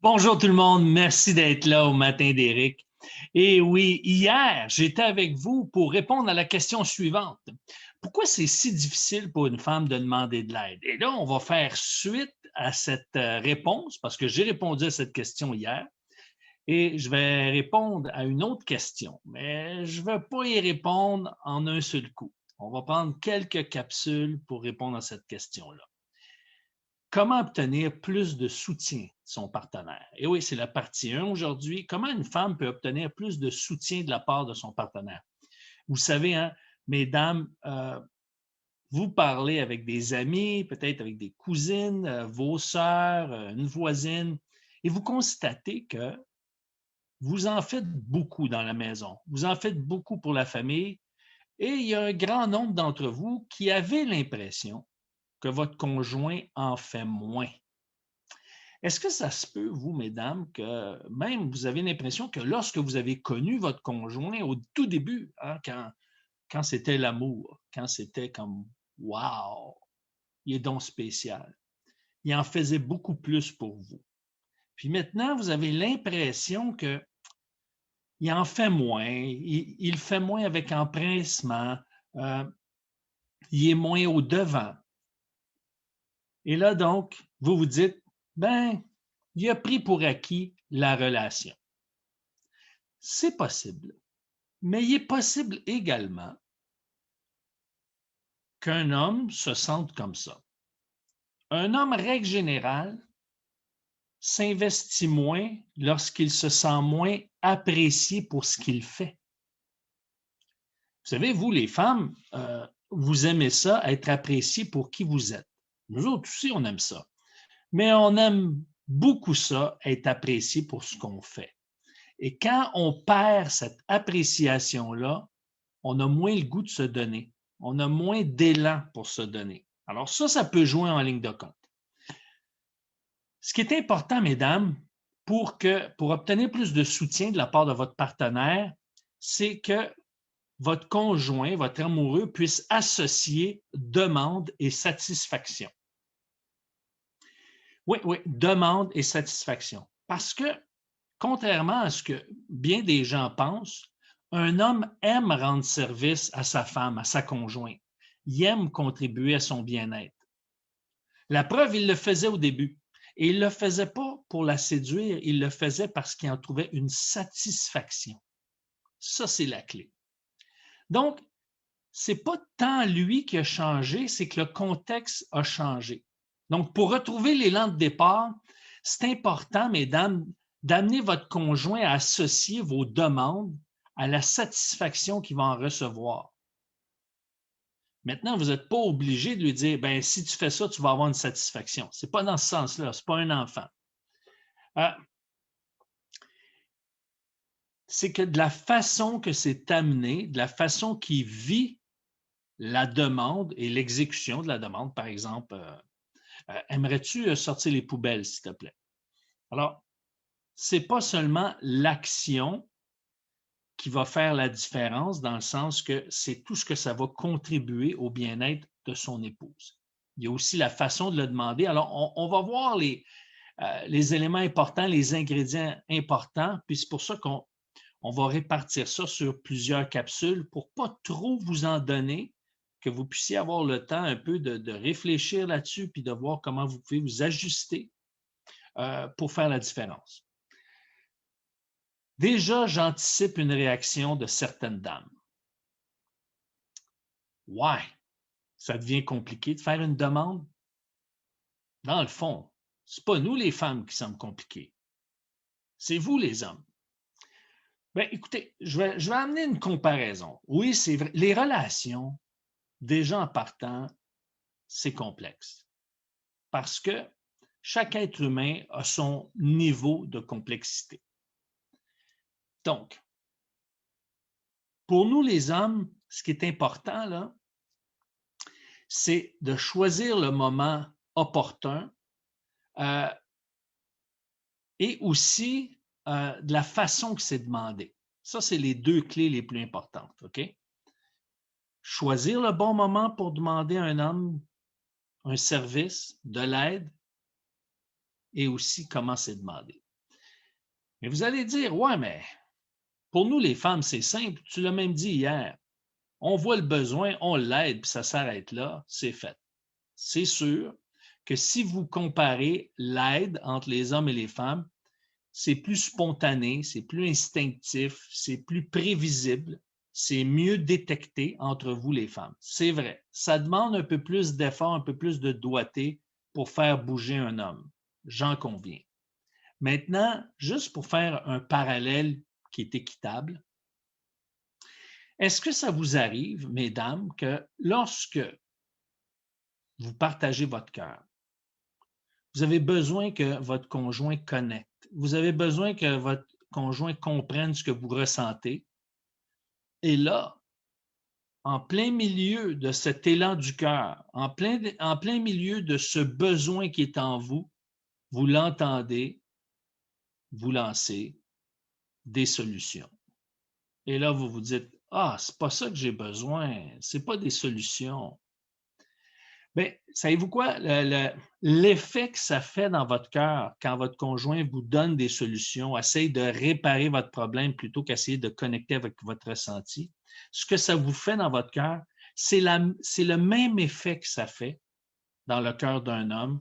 Bonjour tout le monde, merci d'être là au matin d'Éric. Et oui, hier, j'étais avec vous pour répondre à la question suivante. Pourquoi c'est si difficile pour une femme de demander de l'aide? Et là, on va faire suite à cette réponse parce que j'ai répondu à cette question hier et je vais répondre à une autre question, mais je ne vais pas y répondre en un seul coup. On va prendre quelques capsules pour répondre à cette question-là. Comment obtenir plus de soutien de son partenaire? Et oui, c'est la partie 1 aujourd'hui. Comment une femme peut obtenir plus de soutien de la part de son partenaire? Vous savez, hein, mesdames, vous parlez avec des amis, peut-être avec des cousines, vos sœurs, une voisine, et vous constatez que vous en faites beaucoup dans la maison. Vous en faites beaucoup pour la famille, et il y a un grand nombre d'entre vous qui avaient l'impression que votre conjoint en fait moins. Est-ce que ça se peut, vous, mesdames, que même vous avez l'impression que lorsque vous avez connu votre conjoint au tout début, hein, quand c'était l'amour, quand c'était comme wow, il est donc spécial, il en faisait beaucoup plus pour vous. Puis maintenant, vous avez l'impression qu'il en fait moins, il fait moins avec empressement, euh, il est moins au devant. Et là, donc, vous vous dites, ben, il a pris pour acquis la relation. C'est possible. Mais il est possible également qu'un homme se sente comme ça. Un homme, règle générale, s'investit moins lorsqu'il se sent moins apprécié pour ce qu'il fait. Vous savez, vous, les femmes, vous aimez ça, être apprécié pour qui vous êtes. Nous autres aussi, on aime ça. Mais on aime beaucoup ça, être apprécié pour ce qu'on fait. Et quand on perd cette appréciation-là, on a moins le goût de se donner. On a moins d'élan pour se donner. Alors ça peut jouer en ligne de compte. Ce qui est important, mesdames, pour obtenir plus de soutien de la part de votre partenaire, c'est que votre conjoint, votre amoureux puisse associer demande et satisfaction. Oui, demande et satisfaction. Parce que, contrairement à ce que bien des gens pensent, un homme aime rendre service à sa femme, à sa conjointe. Il aime contribuer à son bien-être. La preuve, il le faisait au début. Et il ne le faisait pas pour la séduire, il le faisait parce qu'il en trouvait une satisfaction. Ça, c'est la clé. Donc, ce n'est pas tant lui qui a changé, c'est que le contexte a changé. Donc, pour retrouver l'élan de départ, c'est important, mesdames, d'amener votre conjoint à associer vos demandes à la satisfaction qu'il va en recevoir. Maintenant, vous n'êtes pas obligé de lui dire, ben, si tu fais ça, tu vas avoir une satisfaction. Ce n'est pas dans ce sens-là, ce n'est pas un enfant. C'est que de la façon que c'est amené, de la façon qu'il vit la demande et l'exécution de la demande, par exemple, aimerais-tu sortir les poubelles, s'il te plaît? Alors, ce n'est pas seulement l'action qui va faire la différence dans le sens que c'est tout ce que ça va contribuer au bien-être de son épouse. Il y a aussi la façon de le demander. Alors, on va voir les éléments importants, les ingrédients importants, puis c'est pour ça qu'on va répartir ça sur plusieurs capsules pour ne pas trop vous en donner, que vous puissiez avoir le temps un peu de réfléchir là-dessus puis de voir comment vous pouvez vous ajuster pour faire la différence. Déjà, j'anticipe une réaction de certaines dames. Ouais, ça devient compliqué de faire une demande. Dans le fond, ce n'est pas nous les femmes qui sommes compliquées. C'est vous les hommes. Bien, écoutez, je vais amener une comparaison. Oui, c'est vrai. Les relations, déjà en partant, c'est complexe. Parce que chaque être humain a son niveau de complexité. Donc, pour nous les hommes, ce qui est important, là, c'est de choisir le moment opportun et aussi de la façon que c'est demandé. Ça, c'est les deux clés les plus importantes, OK? Choisir le bon moment pour demander à un homme un service, de l'aide, et aussi comment c'est demandé. Mais vous allez dire, ouais, mais pour nous, les femmes, c'est simple. Tu l'as même dit hier. On voit le besoin, on l'aide, puis ça s'arrête là, c'est fait. C'est sûr que si vous comparez l'aide entre les hommes et les femmes, c'est plus spontané, c'est plus instinctif, c'est plus prévisible, c'est mieux détecté entre vous les femmes. C'est vrai, ça demande un peu plus d'effort, un peu plus de doigté pour faire bouger un homme. J'en conviens. Maintenant, juste pour faire un parallèle qui est équitable, est-ce que ça vous arrive, mesdames, que lorsque vous partagez votre cœur, vous avez besoin que votre conjoint connecte, vous avez besoin que votre conjoint comprenne ce que vous ressentez, et là, en plein milieu de cet élan du cœur, en plein milieu de ce besoin qui est en vous, vous l'entendez, vous lancez des solutions. Et là, vous vous dites, ah, c'est pas ça que j'ai besoin, c'est pas des solutions. Bien, savez-vous quoi? L'effet que ça fait dans votre cœur quand votre conjoint vous donne des solutions, essaye de réparer votre problème plutôt qu'essayer de connecter avec votre ressenti, ce que ça vous fait dans votre cœur, c'est le même effet que ça fait dans le cœur d'un homme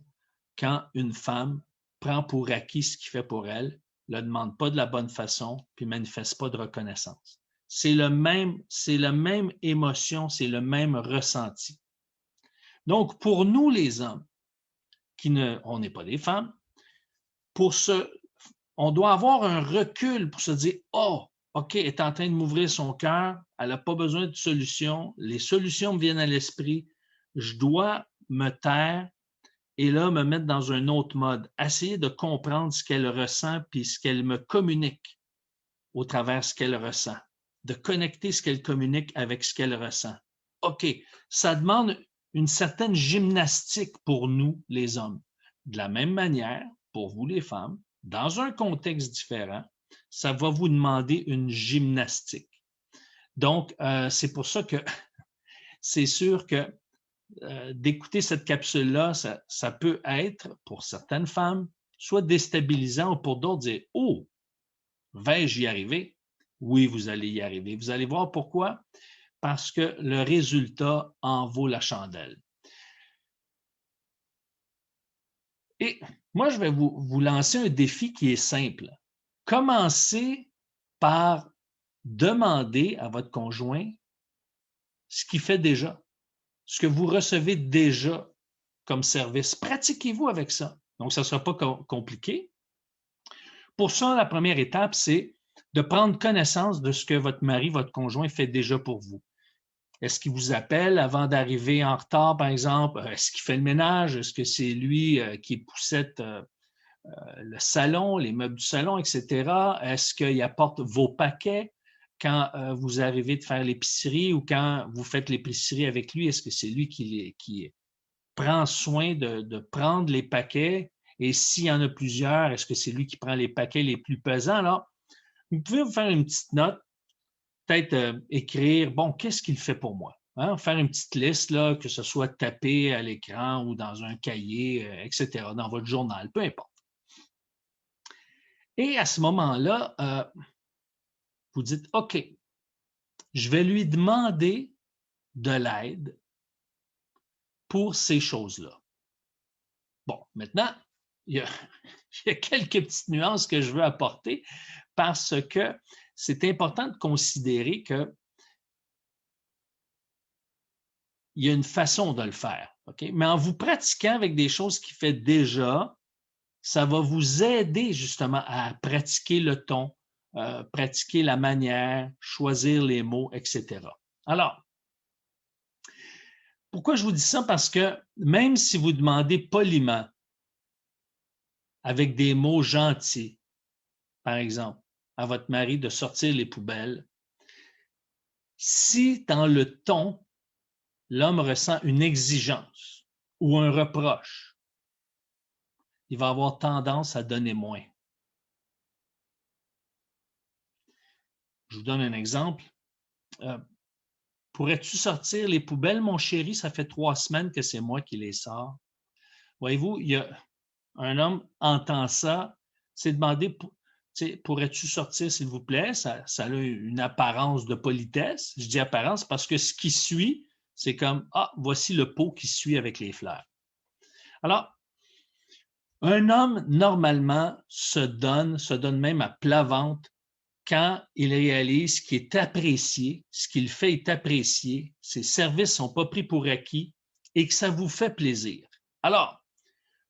quand une femme prend pour acquis ce qu'il fait pour elle, ne le demande pas de la bonne façon, puis ne manifeste pas de reconnaissance. C'est la même émotion, c'est le même ressenti. Donc, pour nous, les hommes, on n'est pas des femmes, on doit avoir un recul pour se dire, oh, OK, elle est en train de m'ouvrir son cœur, elle n'a pas besoin de solution, les solutions me viennent à l'esprit, je dois me taire et là, me mettre dans un autre mode, essayer de comprendre ce qu'elle ressent puis ce qu'elle me communique au travers de ce qu'elle ressent, de connecter ce qu'elle communique avec ce qu'elle ressent. OK, ça demande une certaine gymnastique pour nous, les hommes. De la même manière, pour vous, les femmes, dans un contexte différent, ça va vous demander une gymnastique. Donc, c'est pour ça que c'est sûr que d'écouter cette capsule-là, ça peut être, pour certaines femmes, soit déstabilisant ou pour d'autres, dire « Oh, vais-je y arriver? » Oui, vous allez y arriver. Vous allez voir pourquoi? Parce que le résultat en vaut la chandelle. Et moi, je vais vous lancer un défi qui est simple. Commencez par demander à votre conjoint ce qu'il fait déjà, ce que vous recevez déjà comme service. Pratiquez-vous avec ça. Donc, ça ne sera pas compliqué. Pour ça, la première étape, c'est de prendre connaissance de ce que votre mari, votre conjoint fait déjà pour vous. Est-ce qu'il vous appelle avant d'arriver en retard, par exemple? Est-ce qu'il fait le ménage? Est-ce que c'est lui qui poussette le salon, les meubles du salon, etc.? Est-ce qu'il apporte vos paquets quand vous arrivez de faire l'épicerie ou quand vous faites l'épicerie avec lui? Est-ce que c'est lui qui prend soin de prendre les paquets? Et s'il y en a plusieurs, est-ce que c'est lui qui prend les paquets les plus pesants? Alors, vous pouvez vous faire une petite note, peut-être écrire, bon, qu'est-ce qu'il fait pour moi? Hein? Faire une petite liste, là, que ce soit tapé à l'écran ou dans un cahier, etc., dans votre journal, peu importe. Et à ce moment-là, vous dites, OK, je vais lui demander de l'aide pour ces choses-là. Bon, maintenant, il y a quelques petites nuances que je veux apporter parce que c'est important de considérer qu'il y a une façon de le faire. Okay? Mais en vous pratiquant avec des choses qu'il fait déjà, ça va vous aider justement à pratiquer le ton, pratiquer la manière, choisir les mots, etc. Alors, pourquoi je vous dis ça? Parce que même si vous demandez poliment, avec des mots gentils, par exemple, à votre mari de sortir les poubelles, si dans le ton, l'homme ressent une exigence ou un reproche, il va avoir tendance à donner moins. Je vous donne un exemple. Pourrais-tu sortir les poubelles, mon chéri? Ça fait 3 semaines que c'est moi qui les sors. Voyez-vous, un homme entend ça, c'est demander, pourrais-tu sortir, s'il vous plaît? Ça a une apparence de politesse. Je dis apparence parce que ce qui suit, c'est comme, ah, voici le pot qui suit avec les fleurs. Alors, un homme, normalement, se donne même à plat ventre quand il réalise qu'il est apprécié, ce qu'il fait est apprécié, ses services ne sont pas pris pour acquis et que ça vous fait plaisir. Alors,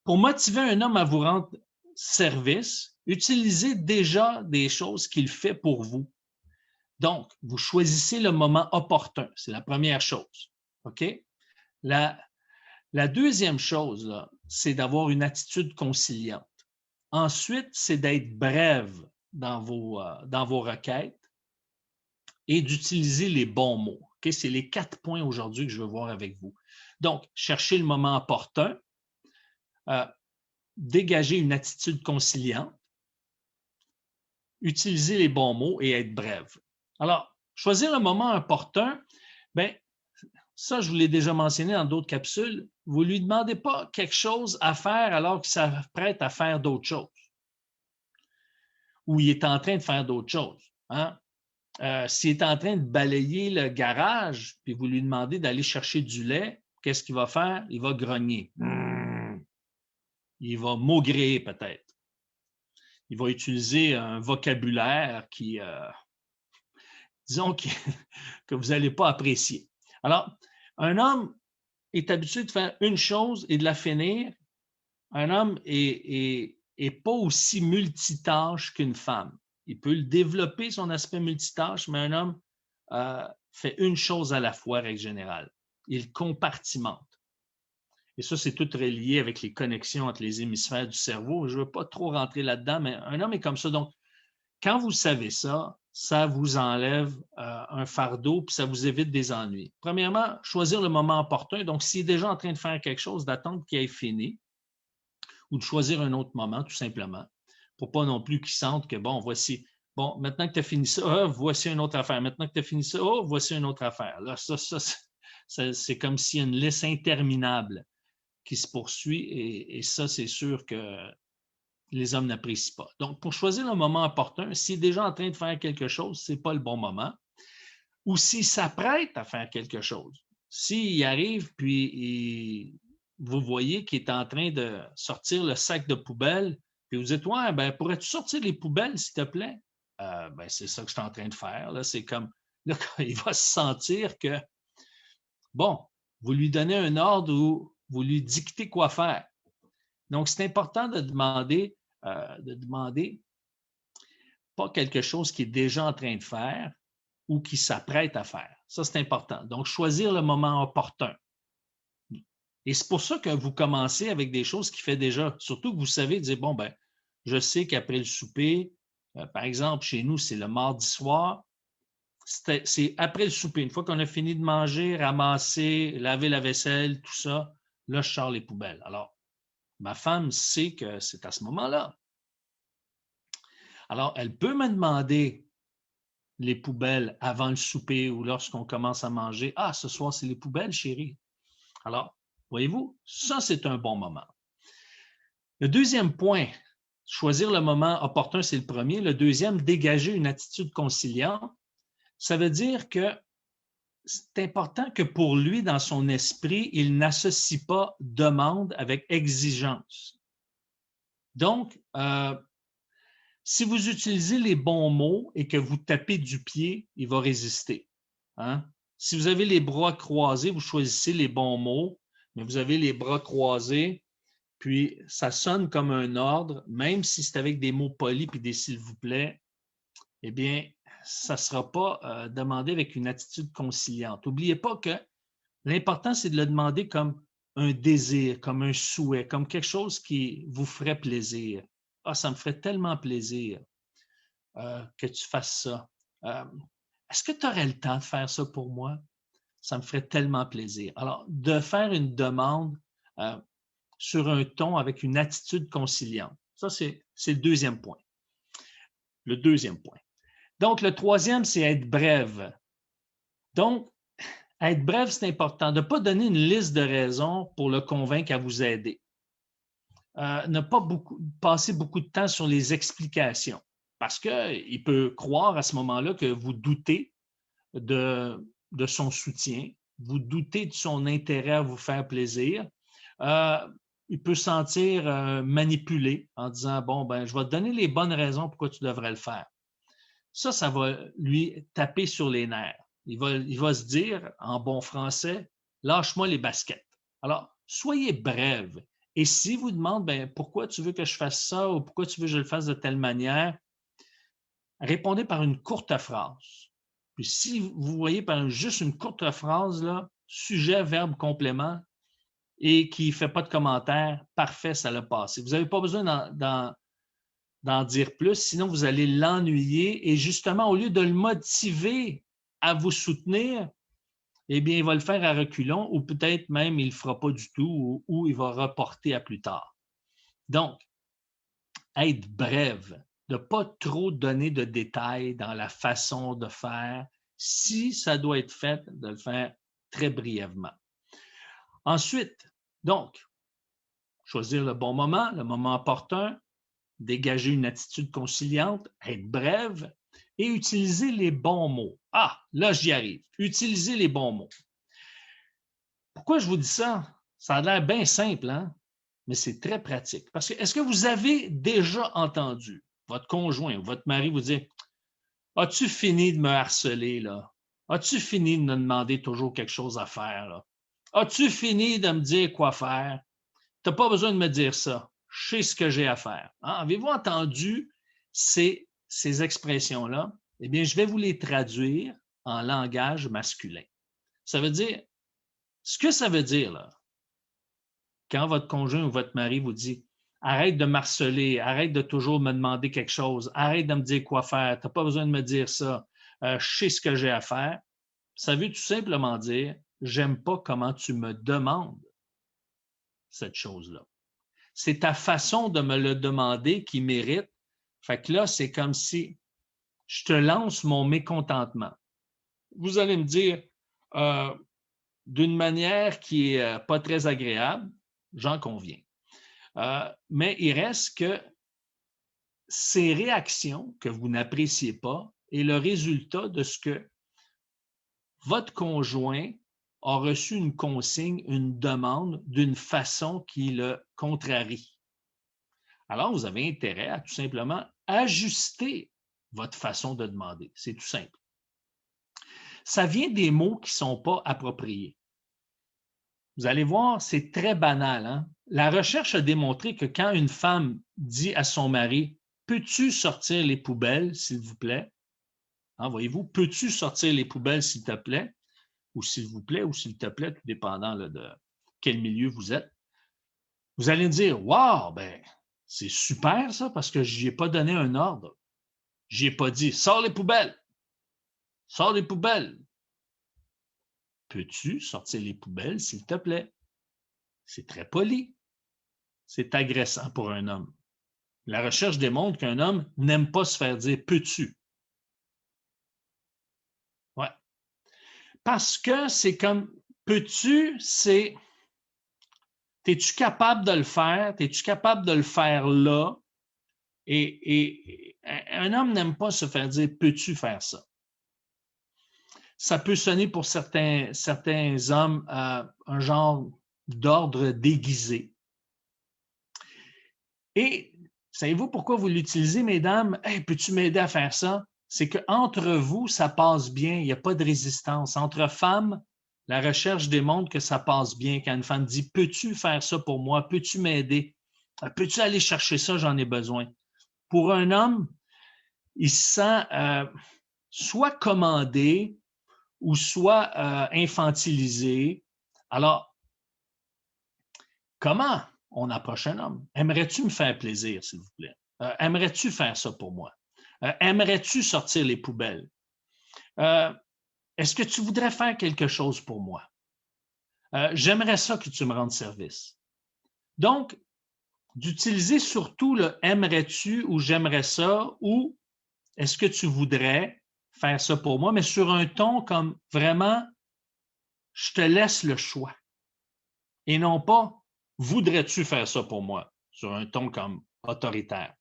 pour motiver un homme à vous rendre service, utilisez déjà des choses qu'il fait pour vous. Donc, vous choisissez le moment opportun. C'est la première chose. OK? La deuxième chose, c'est d'avoir une attitude conciliante. Ensuite, c'est d'être brève dans vos requêtes et d'utiliser les bons mots. Okay? C'est les 4 points aujourd'hui que je veux voir avec vous. Donc, cherchez le moment opportun, dégager une attitude conciliante, utiliser les bons mots et être brève. Alors, choisir le moment opportun, bien, ça, je vous l'ai déjà mentionné dans d'autres capsules, vous ne lui demandez pas quelque chose à faire alors qu'il s'apprête à faire d'autres choses ou il est en train de faire d'autres choses. Hein? S'il est en train de balayer le garage puis vous lui demandez d'aller chercher du lait, qu'est-ce qu'il va faire? Il va grogner. Il va maugréer peut-être. Il va utiliser un vocabulaire qui, disons, que vous n'allez pas apprécier. Alors, un homme est habitué de faire une chose et de la finir. Un homme est pas aussi multitâche qu'une femme. Il peut le développer, son aspect multitâche, mais un homme fait une chose à la fois, règle générale. Il compartimente. Et ça, c'est tout relié avec les connexions entre les hémisphères du cerveau. Je ne veux pas trop rentrer là-dedans, mais un homme est comme ça. Donc, quand vous savez ça, ça vous enlève un fardeau puis ça vous évite des ennuis. Premièrement, choisir le moment opportun. Donc, s'il est déjà en train de faire quelque chose, d'attendre qu'il ait fini ou de choisir un autre moment, tout simplement, pour pas non plus qu'il sente que, bon, voici, bon, maintenant que tu as fini ça, voici une autre affaire. Maintenant que tu as fini ça, voici une autre affaire. Là, ça c'est comme s'il y a une liste interminable qui se poursuit et ça, c'est sûr que les hommes n'apprécient pas. Donc, pour choisir le moment opportun, s'il est déjà en train de faire quelque chose, ce n'est pas le bon moment. Ou s'il s'apprête à faire quelque chose. S'il arrive, puis vous voyez qu'il est en train de sortir le sac de poubelle, puis vous dites, ouais, ben, pourrais-tu sortir les poubelles, s'il te plaît? Ben, c'est ça que je suis en train de faire. Là. C'est comme, là, il va se sentir que, bon, vous lui donnez un ordre ou vous lui dictez quoi faire. Donc, c'est important de demander pas quelque chose qui est déjà en train de faire ou qui s'apprête à faire. Ça, c'est important. Donc, choisir le moment opportun. Et c'est pour ça que vous commencez avec des choses qu'il fait déjà. Surtout que vous savez dire, bon, ben, je sais qu'après le souper, par exemple, chez nous, c'est le mardi soir, c'est après le souper. Une fois qu'on a fini de manger, ramasser, laver la vaisselle, tout ça, là, je sors les poubelles. Alors, ma femme sait que c'est à ce moment-là. Alors, elle peut me demander les poubelles avant le souper ou lorsqu'on commence à manger. Ah, ce soir, c'est les poubelles, chérie. Alors, voyez-vous, ça, c'est un bon moment. Le deuxième point, choisir le moment opportun, c'est le premier. Le deuxième, dégager une attitude conciliante. Ça veut dire que c'est important que pour lui, dans son esprit, il n'associe pas demande avec exigence. Donc, si vous utilisez les bons mots et que vous tapez du pied, il va résister. Hein? Si vous avez les bras croisés, vous choisissez les bons mots, mais vous avez les bras croisés, puis ça sonne comme un ordre, même si c'est avec des mots polis puis des s'il vous plaît, eh bien, ça ne sera pas demandé avec une attitude conciliante. N'oubliez pas que l'important, c'est de le demander comme un désir, comme un souhait, comme quelque chose qui vous ferait plaisir. Ah, ça me ferait tellement plaisir que tu fasses ça. Est-ce que tu aurais le temps de faire ça pour moi? Ça me ferait tellement plaisir. Alors, de faire une demande sur un ton avec une attitude conciliante. Ça, c'est le deuxième point. Le deuxième point. Donc, le troisième, c'est être brève. Donc, être brève, c'est important. De ne pas donner une liste de raisons pour le convaincre à vous aider. Ne pas passer beaucoup de temps sur les explications. parce qu'il peut croire à ce moment-là que vous doutez de son soutien, vous doutez de son intérêt à vous faire plaisir. Il peut se sentir manipulé en disant, bon, ben, je vais te donner les bonnes raisons pourquoi tu devrais le faire. Ça va lui taper sur les nerfs. Il va se dire, en bon français, lâche-moi les baskets. Alors, soyez brève. Et s'il vous demande, ben, pourquoi tu veux que je fasse ça ou pourquoi tu veux que je le fasse de telle manière, répondez par une courte phrase. Puis si vous voyez par juste une courte phrase, là, sujet, verbe, complément, et qui ne fait pas de commentaire, parfait, ça l'a passé. Vous n'avez pas besoin d'en dire plus, sinon vous allez l'ennuyer et justement, au lieu de le motiver à vous soutenir, eh bien, il va le faire à reculons ou peut-être même il ne le fera pas du tout ou il va reporter à plus tard. Donc, être brève, de ne pas trop donner de détails dans la façon de faire. Si ça doit être fait, de le faire très brièvement. Ensuite, donc, choisir le bon moment, le moment opportun, dégager une attitude conciliante, être brève et utiliser les bons mots. Ah, là, j'y arrive. Utiliser les bons mots. Pourquoi je vous dis ça? Ça a l'air bien simple, hein? Mais c'est très pratique. Parce que est-ce que vous avez déjà entendu votre conjoint ou votre mari vous dire as-tu fini de me harceler, là? As-tu fini de me demander toujours quelque chose à faire, là? As-tu fini de me dire quoi faire? Tu n'as pas besoin de me dire ça. Je sais ce que j'ai à faire. Hein? Avez-vous entendu ces expressions-là? Eh bien, je vais vous les traduire en langage masculin. Ça veut dire, ce que ça veut dire, là, quand votre conjoint ou votre mari vous dit arrête de m'harceler, arrête de toujours me demander quelque chose, arrête de me dire quoi faire, tu n'as pas besoin de me dire ça, je sais ce que j'ai à faire, ça veut tout simplement dire j'aime pas comment tu me demandes cette chose-là. C'est ta façon de me le demander qui mérite. Fait que là, c'est comme si je te lance mon mécontentement. Vous allez me dire d'une manière qui n'est pas très agréable, j'en conviens. Mais il reste que ces réactions que vous n'appréciez pas est le résultat de ce que votre conjoint a reçu une consigne, une demande d'une façon qui le contrarie. Alors, vous avez intérêt à tout simplement ajuster votre façon de demander. C'est tout simple. Ça vient des mots qui ne sont pas appropriés. Vous allez voir, c'est très banal. Hein? La recherche a démontré que quand une femme dit à son mari « Peux-tu sortir les poubelles, s'il vous plaît? » Hein, voyez-vous, « Peux-tu sortir les poubelles, s'il te plaît? » Ou « S'il vous plaît » ou « S'il te plaît », tout dépendant là, de quel milieu vous êtes. Vous allez me dire « Wow, ben, c'est super ça, parce que je n'y ai pas donné un ordre. Je n'y ai pas dit « Sors les poubelles! Sors les poubelles! » Peux-tu sortir les poubelles, s'il te plaît? C'est très poli. C'est agressant pour un homme. La recherche démontre qu'un homme n'aime pas se faire dire « peux-tu ». Ouais. Parce que c'est comme « peux-tu », c'est « es-tu capable de le faire? Es-tu capable de le faire là? » Et un homme n'aime pas se faire dire « peux-tu faire ça? » Ça peut sonner pour certains hommes un genre d'ordre déguisé. Et savez-vous pourquoi vous l'utilisez, mesdames? Hey, peux-tu m'aider à faire ça? C'est qu'entre vous, ça passe bien, il n'y a pas de résistance. Entre femmes, la recherche démontre que ça passe bien quand une femme dit « Peux-tu faire ça pour moi? Peux-tu m'aider? Peux-tu aller chercher ça? J'en ai besoin. » Pour un homme, il se sent soit commandé ou soit infantilisé. Alors, comment on approche un homme? Aimerais-tu me faire plaisir, s'il vous plaît? Aimerais-tu faire ça pour moi? Aimerais-tu sortir les poubelles? Est-ce que tu voudrais faire quelque chose pour moi? J'aimerais ça que tu me rendes service. Donc, d'utiliser surtout le « aimerais-tu » ou « j'aimerais ça » ou « est-ce que tu voudrais faire ça pour moi », mais sur un ton comme vraiment « je te laisse le choix » et non pas « voudrais-tu faire ça pour moi » sur un ton comme autoritaire.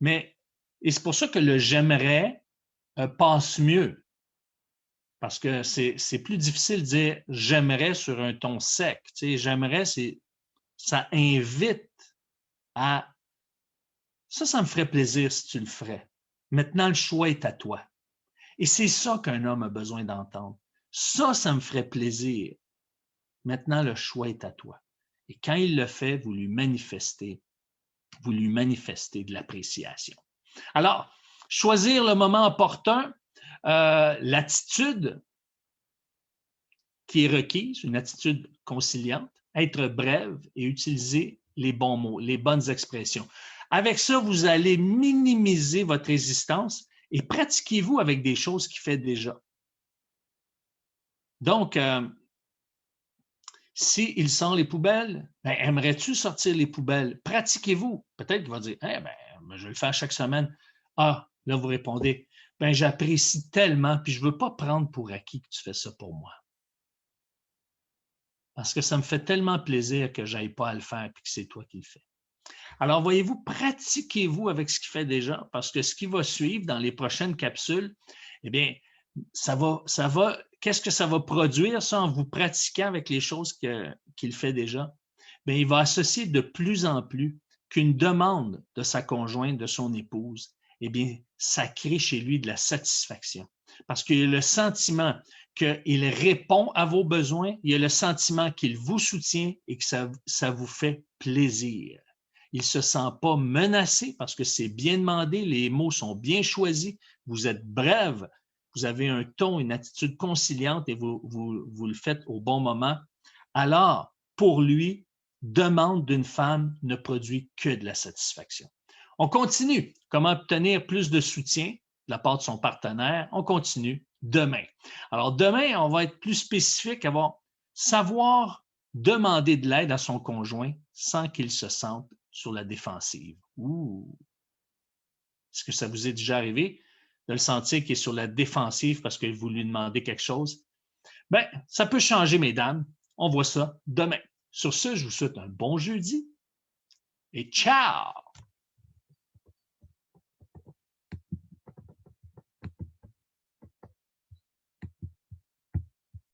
Mais Et c'est pour ça que le j'aimerais passe mieux. Parce que c'est plus difficile de dire j'aimerais sur un ton sec. Tu sais, j'aimerais, ça invite à ça me ferait plaisir si tu le ferais. Maintenant, le choix est à toi. Et c'est ça qu'un homme a besoin d'entendre. Ça me ferait plaisir. Maintenant, le choix est à toi. Et quand il le fait, vous lui manifestez de l'appréciation. Alors, choisir le moment opportun, l'attitude qui est requise, une attitude conciliante, être brève et utiliser les bons mots, les bonnes expressions. Avec ça, vous allez minimiser votre résistance et pratiquez-vous avec des choses qu'il fait déjà. Donc, s'il sort les poubelles, ben, aimerais-tu sortir les poubelles? Pratiquez-vous. Peut-être qu'il va dire, ben, je vais le faire chaque semaine. Ah, là, vous répondez, ben, j'apprécie tellement, puis je ne veux pas prendre pour acquis que tu fais ça pour moi. Parce que ça me fait tellement plaisir que je n'aille pas à le faire et que c'est toi qui le fais. Alors, voyez-vous, pratiquez-vous avec ce qu'il fait déjà, parce que ce qui va suivre dans les prochaines capsules, eh bien, qu'est-ce que ça va produire, ça, en vous pratiquant avec les choses qu'il fait déjà? Bien, il va associer de plus en plus qu'une demande de sa conjointe, de son épouse, eh bien, ça crée chez lui de la satisfaction. Parce qu'il y a le sentiment qu'il répond à vos besoins, il y a le sentiment qu'il vous soutient et que ça vous fait plaisir. Il ne se sent pas menacé parce que c'est bien demandé, les mots sont bien choisis, vous êtes brève, vous avez un ton, une attitude conciliante et vous le faites au bon moment. Alors, pour lui, demande d'une femme ne produit que de la satisfaction. On continue. Comment obtenir plus de soutien de la part de son partenaire? On continue demain. Alors, demain, on va être plus spécifique, savoir demander de l'aide à son conjoint sans qu'il se sente sur la défensive. Est-ce que ça vous est déjà arrivé de le sentir qu'il est sur la défensive parce que vous lui demandez quelque chose? Bien, ça peut changer, mesdames. On voit ça demain. Sur ce, je vous souhaite un bon jeudi et ciao!